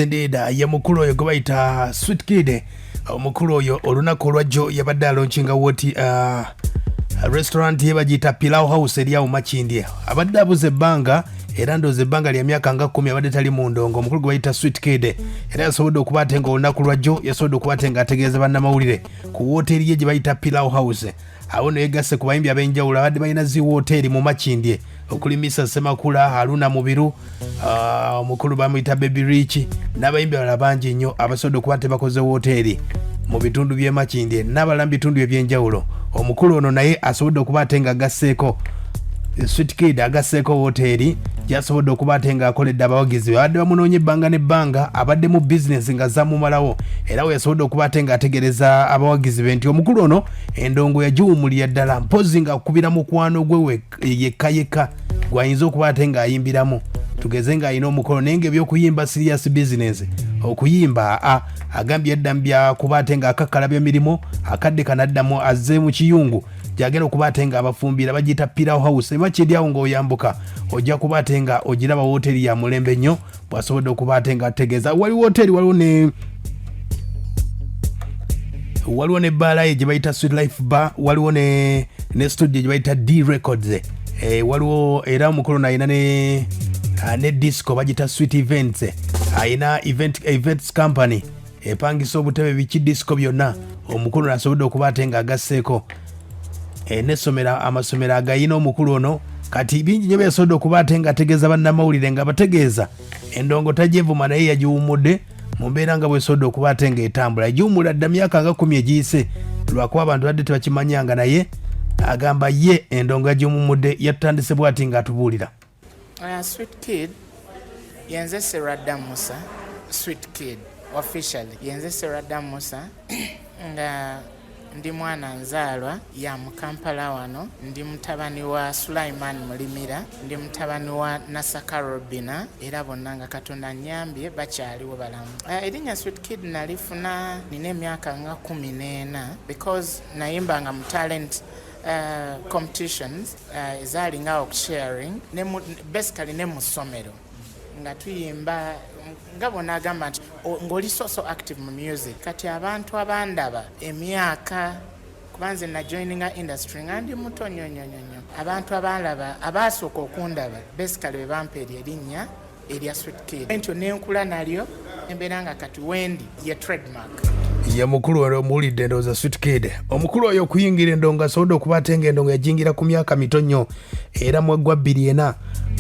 indeed ya mukulu oyo gwaita Sweet Kid omukulu oyo olunaku olwajjo yabadde alaunchinga woti restaurant ye bagiyita Pillawo House eri awumude abadde abuze ebbanga era ndooza ebbanga lya myaka nga 10 abadde tali mu ndongo omukulu gwe bayita Sweet Kid era yasobodde okuba ate nga olunaku lwajjo yasobodde okuba ate nga ategeeza bannamawulire ku woteri ye gye bayita Pillawo House awo no yegasse ku bayimbi ab'enjawulo abadde balina zi woteri mu Makindye okuli Misa Semakula Haruna Mubiru omukulu bamuyita Baby Rich n'abayimbi abalala bangi nnyo abasobodde okuba tebakoze woteri mu bitundu by'e Makindye n'abalala bitundu eby'enjawulo omukulu ono naye asobodde okuba ate nga agasseeko Sweet Kid agasseeko woteri gyasobodde okuba ate nga akoledde abawagizi abadde bamunoonya ebbanga n'ebbanga abadde mu bizinesi nga zamumalawo era we yasobodde okuba ate nga ategereza abawagizi be nti omukulu ono endongo yagiwumulira ddala mpozi nga akubira mukwano gwe yekka gwayinza okuba ate nga ayimbiramu tugeze nga alina omukolo naye ng'ebyokuyimba serious business okuyimba agambye eddamu byakuba ate nga akakkalabya mirimu akadde kanaddamu azze mu kiyungu gyagenda okuba ate nga abafumbira bagiyita Pillawo House emakindi awo ng'oyambuka ojja kuba ate nga ogiraba woteri ya mulembe nnyo bwasobodde okuba ate nga ategeeza waliwo woteri waliwo ne baala ye gye bayita Sweet Life Bar waliwo ne studio gye bayita D Records waliwo era omukulu n'ayina ne disco bagita Sweet Events ayina events company epangisa obutebe biki disco byonna omukulu nasobodde okuba ate nga agasseeko n'essomero amasomero agayina omukulu ono kati bingi nnyo byasobodde okuba ate nga ategeeza bannamawulire nga bategeeza endongo tagyevuma naye yagiwumudde mu mbeera nga bwesobodde okuba ate nga etambula yagiwumula dda myaka nga 10 egiise lwakuba abantu badde tebakimanyanga naye agamba ye endongo yagiwumudde yatutandise bw'ati nga atubuulira. Sweet Kid yenze Serada Musa Sweet Kid officially yenze Serada Musa nga ndi mwana nzaalwa ya mu Kampala wano ndi mutabani wa Sulaiman Mulimira ndi mutabani wa Nasaka Robina era bonna nga Katonda nnyambye bakyaliwo balamu erinnya Sweet Kid nalifuna nina emyaka nga 14 because nayimbanga mu talent competitions ezalinga sharing basically ne mu ssomero nga tuyimba nga bona agamba nti ng'oli so active mu music kati abantu abandaba emyaka kubanze na joininga industry nga ndi muto nyonyonyonyo abantu abalaba abasooka okundaba basically bebampa erinnya erya Sweet Kid entyo nenkula nalyo embeera nga kati wendi ye trademark ye mukulu wano omuwulidde ndowooza Sweet Kid omukulu oyo okuyingira endongo asobodde okuba ate nga endongo yajingira ku myaka mito nnyo era mu gwa 24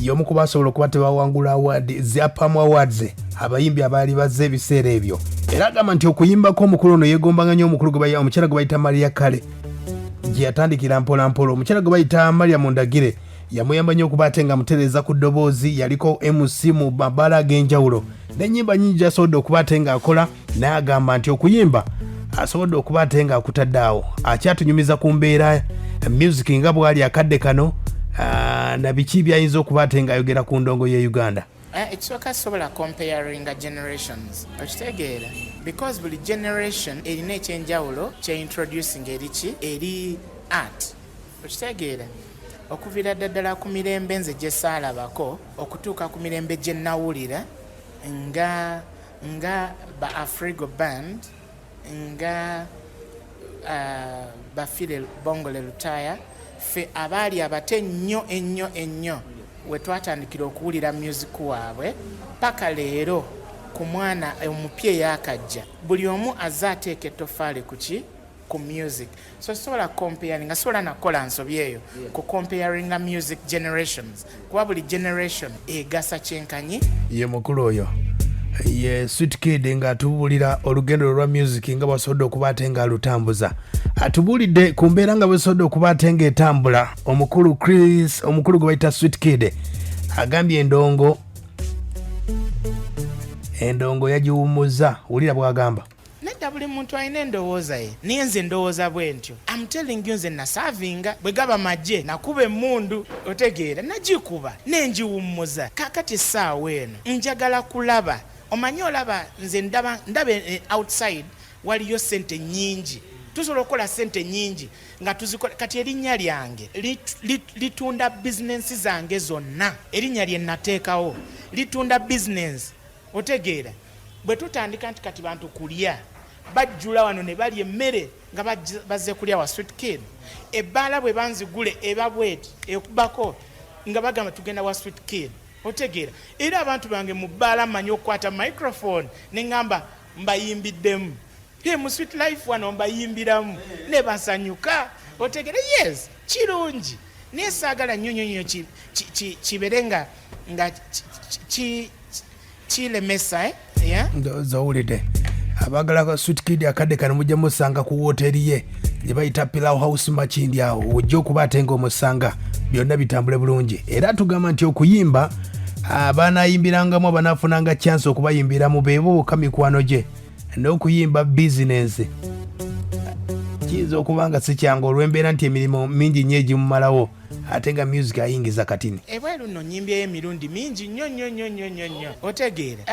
y'omu ku basobola okuba tebawangula award zapamu awards abayimbi abaali bazze ebiseera ebyo era agamba nti okuyimbako omukulu ono yeegombanga nnyo omukulu omukyala gwe bayita Maria Kale gye yatandikira mpolampola omukyala gwe bayita Maria Mundagire yamuyamba nnyo okuba ate nga mutereeza ku ddoboozi yaliko MC mu mabaala ag'enjawulo n'ennyimba nnyingi gy'asobodde okuba ate nga akola naye agamba nti okuyimba asobodde okuba ate nga akutadde awo akyatunyumiza ku mbeera music nga bwali akadde kano na biki byayinza okuba ate nga ayogera ku ndongo ye Uganda. Ekisooka sobola comparing generations okitegeera because buli generation erina ekyenjawulo kyeintroducing eri art okitegeera okuviira ddala ku mirembe nze gye saalabako okutuuka ku mirembe gye nnawulira nga ba Afrigo Band nga bafire Bongole Lutaya fe abaali abate ennyo we twatandikira okuwulira music waabwe paka leero ku mwana omupya eyakajja buli omu azze ateeka ettofaali ku music so sobola comparing nga sobola nakola nsobi eyo ku comparing music generations kuba buli generation egasa kyenkanyi ye mukulu oyo ye Sweet Kid nga atubuulira olugendo lwa music nga bwasobodde okuba ate nga alutambuza atubuulidde ku mbeera nga bwesobodde okuba ate nga etambula omukulu gwe bayita Sweet Kid agambye endongo yagiwummuza wulira bwagamba nedda buli muntu alina endowooza ye naye nze ndowooza bwe ntyo I'm telling you nze nasaavinga bwe gaba magye nakuba emmundu otegeera nagikuba nengiwummuza kakati essaawa eno njagala kulaba omanyi olaba nze ndaba outside waliyo sente nyingi tusobola okukola sente nyingi nga tuzikola kati erinnya lyange litunda bizinensi zange zonna erinnya lye nateekawo litunda bizinensi otegeera bwe tutandika nti kati bantu kulya bajjula wano ne balya emmere nga bazze kulya wa Sweet Kid ebbaala bwe banzigule eba bweti ekubako nga bagamba tugenda wa Sweet Kid otegeera era abantu bange mu bbaala mmanyi okukwata microphone ne ngamba mbayimbiddemu mu Sweet Life wano mbayimbiramu ne basanyuka otegeera yes kirungi naye saagala nnyo kibere nga kilemesa zawulidde abagala Sweet Kid akadde kano mujja musanga ku woteri ye gye bayita Pillawo House Makindye awo ojja okuba ate ng'omusanga byonna bitambule bulungi era tugamba nti okuyimba abanayimbirangamu abanaafunanga chance okubayimbiramu beebo bokka mikwano gye n'okuyimba bizinensi kiyinza okuba nga si kyangu olw'embeera nti emirimu mingi nnyo egimumalawo ate nga music ayingiza katini ebweru nno nyimbyeyo emirundi mingi nnyo otegeera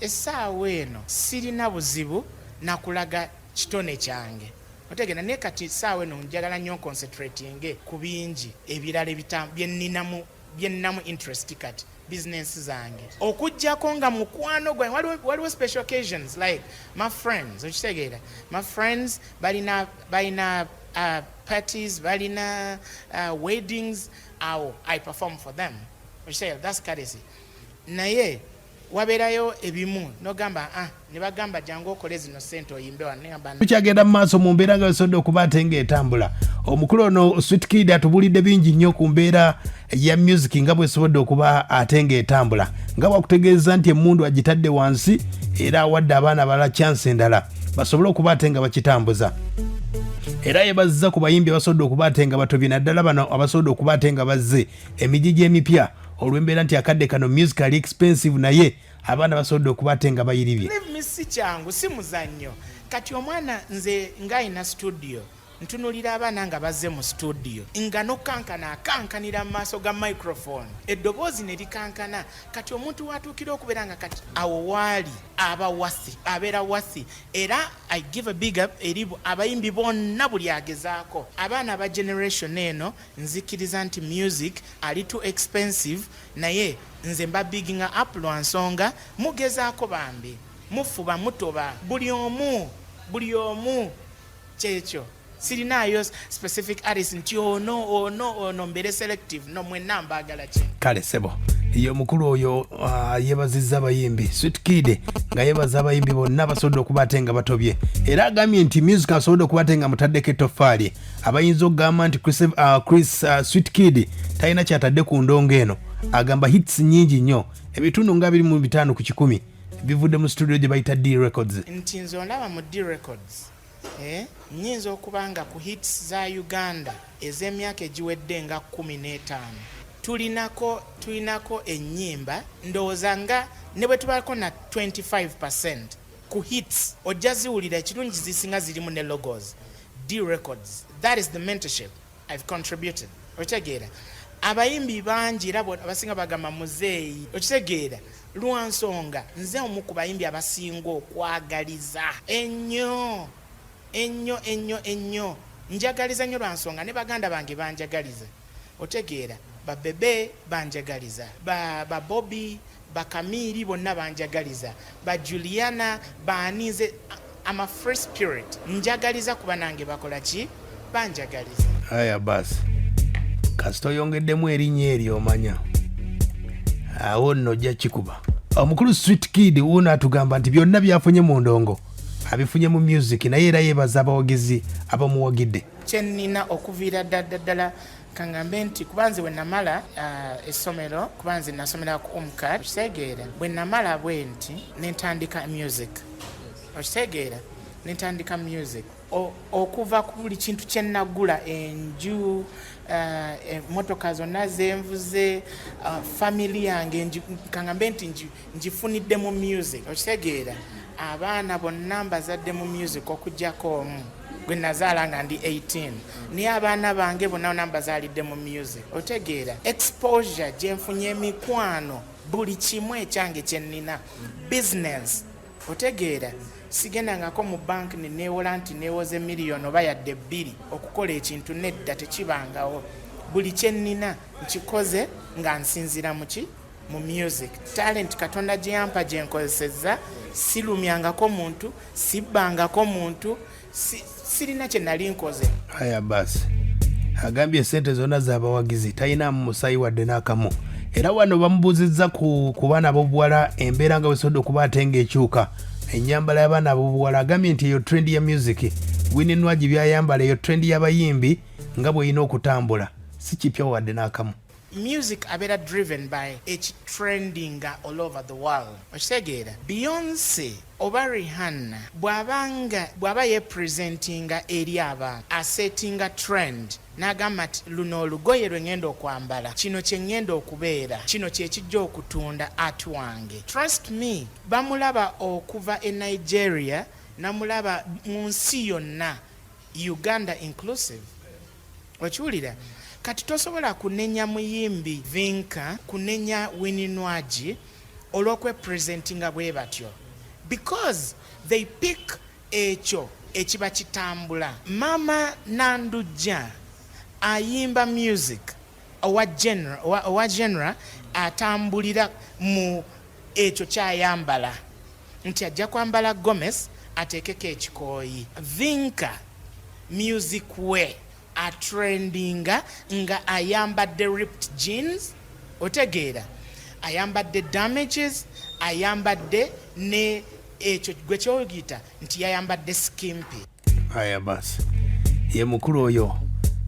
essaawa eno sirina buzibu nakulaga kitone kyange otegeera naye kati essaawa eno njagala nnyo concentrating ku bingi ebirala byenninamu interest kati business zange okujjako nga mukwano gwe waliwo special occasions like my friends okitegeera my friends balina parties balina weddings awo I perform for them okitegeera that's courtesy naye wabeerayo ebimu nogamba ne bagamba jangu okole zino sente oyimbe tukyagenda mu maaso mu mbeera nga esodde okuba ate ng'etambula omukulu ono Sweet Kid atubulidde bingi nnyo ku mbeera ya music nga bwesobodde okuba ate ng'etambula nga bwakutegeeza nti emmundu agitadde wansi era awadde abaana balala chance endala basobole okuba ate nga bakitambuza era yebazza ku bayimbi abasobodde okuba ate nga batobye naddala bano abasobodde okuba ate nga bazze emijiji emipya olw'embeera nti akadde kano musically expensive naye abaana basobodde okuba ate nga bayiribye si kyangu si muzannyo kati omwana nze ng'ayina studio ntunulira abaana nga bazze mu studio nga nokankana akankanira mu maaso ga microphone eddoboozi ne likankana kati omuntu watuukira okubeera nga kati awo waali abeera wasi era I give a big up eri abayimbi bonna buli agezaako abaana aba generation eno nzikiriza nti music ali too expensive naye nze mba biginga up lwa nsonga mugezaako bambi mufuba mutoba buli omu kyekyo sirinayo specific artist nti ono mbere selective no mwenna mbaagala kye kale sebo iyo mukulu oyo yebazizza abayimbi Sweet Kid nga yebaza abayimbi bonna basobodde okuba ate nga batobye era agambye nti music asobodde okuba ate nga mutaddeko ettoffaali abayinza okugamba nti Chris Sweet Kid talina kyatadde ku ndongo eno agamba hits nnyingi nnyo ebitundu nga 25 ku 100 bivudde mu studio gye bayita D Records nti nze olaba mu D Records nyinza okuba nga ku hits za Uganda ez'emyaka egiwedde nga 15 tulinako ennyimba ndowooza nga ne bwe tubako na 25% ku hits ojja ziwulira ekirungi zisinga zirimu ne logos D Records that is the mentorship I've contributed okitegeera abayimbi bangi era abasinga bagamba muzeeyi okitegeera lwa nsonga nze omu ku bayimbi abasinga okwagaliza ennyo njagaliza nnyo lwa nsonga ne baganda bange banjagaliza otegeera babebe banjagaliza ba Bobby bakamiiri bonna banjagaliza ba Juliana baanize ama free spirit njagaliza kuba nange bakola ki banjagaliza aya basi kasito yongeddemu erinnya eryo omanya awo nno ojja kikuba omukulu Sweet Kid wuno atugamba nti byonna byafunye mu ndongo abifunye mu music naye era yebaza abawagizi abamuwagidde kyennina okuviira ddala kangambe nti kubanze bwe namala essomero kubanze nasomera ku omukad okitegeera bwe namala bwe nti nentandika music okitegeera nentandika music okuva ku buli kintu kyennagula enju emmotoka zonna zenvuze family yange kangambe nti ngifunidde mu music okitegeera abaana bonna mbazadde mu music okujjako omu gwe nazaala nga ndi 18 naye abaana bange bonna mbazaalidde mu music otegeera exposure gyenfunye emikwano buli kimu ekyange kyennina business otegeera sigendangako mu bank neneewola nti neewoze miliyoni oba yadde 2 okukola ekintu nedda tekibangawo buli kyennina nkikoze nga nsinzira mu music. Talent Katonda gye yampa gye nkozesezza, silumyangako muntu, sibbangako muntu, sirina kye nali nkoze. Haya basi. Agambye sente zonna z'abawagizi talina musayi wadde n'akamu. Era wano bamubuuzizza ku baana b'obuwala embeera nga wesobodde okuba ate ng'ekyuka. Ennyambala y'abaana b'obuwala agambye nti eyo trend ya music. Winnie Nwagi byayambala eyo trend y'abayimbi nga bw'erina okutambula. Si kipya wadde n'akamu. Music abera driven by each trending all over the world. Okitegeera Beyonce oba Rihanna bw'aba yepresentinga eri abantu asettinga trend n'agamba ati luno olugoye lwe ngenda okwambala, kino kye ngenda okubeera, kino kye kijja okutunda ati wange. Trust me, bamulaba okuva e Nigeria namulaba mu nsi yonna, Uganda inclusive. Okiwulira? Kati tosobola kunenya muyimbi Vinka, kunenya Winnie Nwagi olw'okwepresentinga bwe batyo, because they pick ekyo ekiba kitambula. Mama Nandujja ayimba music owa genre atambulira mu ekyo kyayambala, nti ajja kwambala Gomez ateekeko ekikooyi. Vinka music we a trendinga nga ayambadde ripped jeans, otegeera, ayambadde damages, ayambadde ne ekyo gwe kyoyita nti yayambadde skimpy. Haya basi, ye mukulu oyo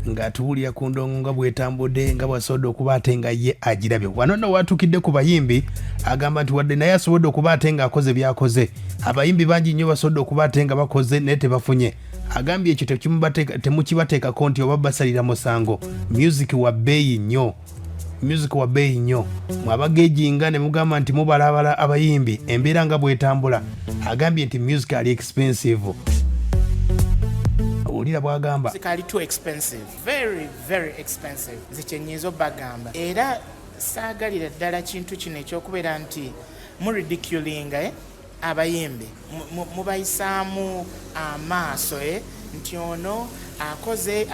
ng'atuwulira ku ndongo nga bwetambudde nga bw'asobodde okuba ate nga ye agirabye. Wano nno waatukidde ku bayimbi agamba nti wadde naye asobodde okuba ate ng'akoze by'akoze. Abayimbi bangi nnyo basobodde okuba ate nga bakoze naye tebafunye. Agambye ekyo temukibateekako nti oba basalira musango. Music wa bbeeyi nnyo. Music wa bbeeyi nnyo. Mwabagejinga ne mugamba nti mubalabala abayimbi embeera nga bwetambula. Agambye nti music ali expensive. Olira bwagamba. Music ali too expensive. Very, very expensive. Nze kye nnyinza obbagamba. Era saagalira ddala kintu kino ekyokubeera nti muridiculinga abayimbi. Mubayisaamu amaaso nti ono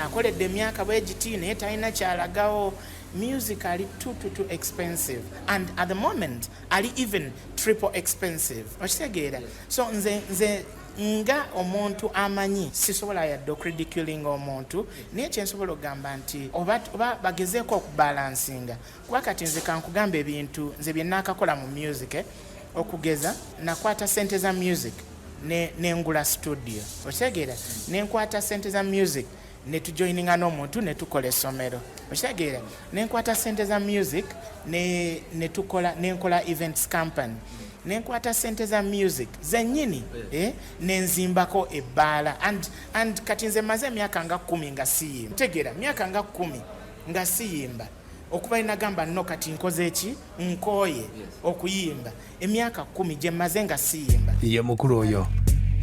akoledde emyaka bwe giti naye talina kyalagawo. Music ali too expensive, and at the moment ali even triple expensive. Okitegeera? So nze nga omuntu amanyi sisobola yadde okridiculinga omuntu, naye kyensobola okugamba nti oba bagezeeko okubalansinga. Kuba kati nze kankugamba ebintu nze bye naakakola mu music, okugeza nakwata sente za music nengula studio. Okitegeera? Nenkwata sente za music netujoininga n'omuntu netukola essomero. Okitegeera? Nenkwata sente za music nenkola events company. Nenkwata sente za music zennyini nenzimbako ebbaala, and kati nze maze emyaka nga 10 nga siyimba. Tegeera, myaka nga 10 nga siyimba. Okuba inagamba nno kati nkoze eki nkooye okuyimba emyaka 10 gye maze nga siyimba. Ye mukulu oyo,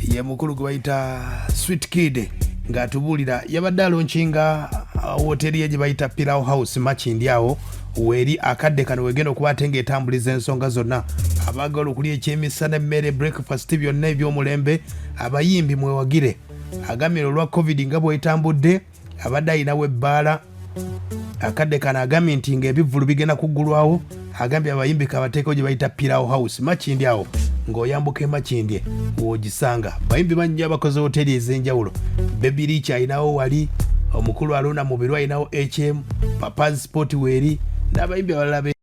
ye mukulu gwe bayita Sweet Kid ng'atubuulira yabadde alonkinga woteri gye bayita Pillawo House Makindye awo weri akadde kano wegenda okuba ate ng'etambuliza ensonga zonna. Abaagala okulya ekyemisana, emmere, breakfast, byonna eby'omulembe, abayimbi mwewagire. Agambye olwa covid nga bw'etambudde abadde ayinawo ebbaala. Akadde kano agambye nti ng'ebivvulu bigenda kuggulwawo. Agambye abayimbi kabateeko gye bayita Pillawo House Makindye awo ng'oyambuka eMakindye w'ogisanga. Bayimbi bangi abakoze hoteri ez'enjawulo. Baby Rich ayinawo wali, omukulu Aluna Mubiru ayinawo HM, Papa's Sport weri, n'abayimbi abalala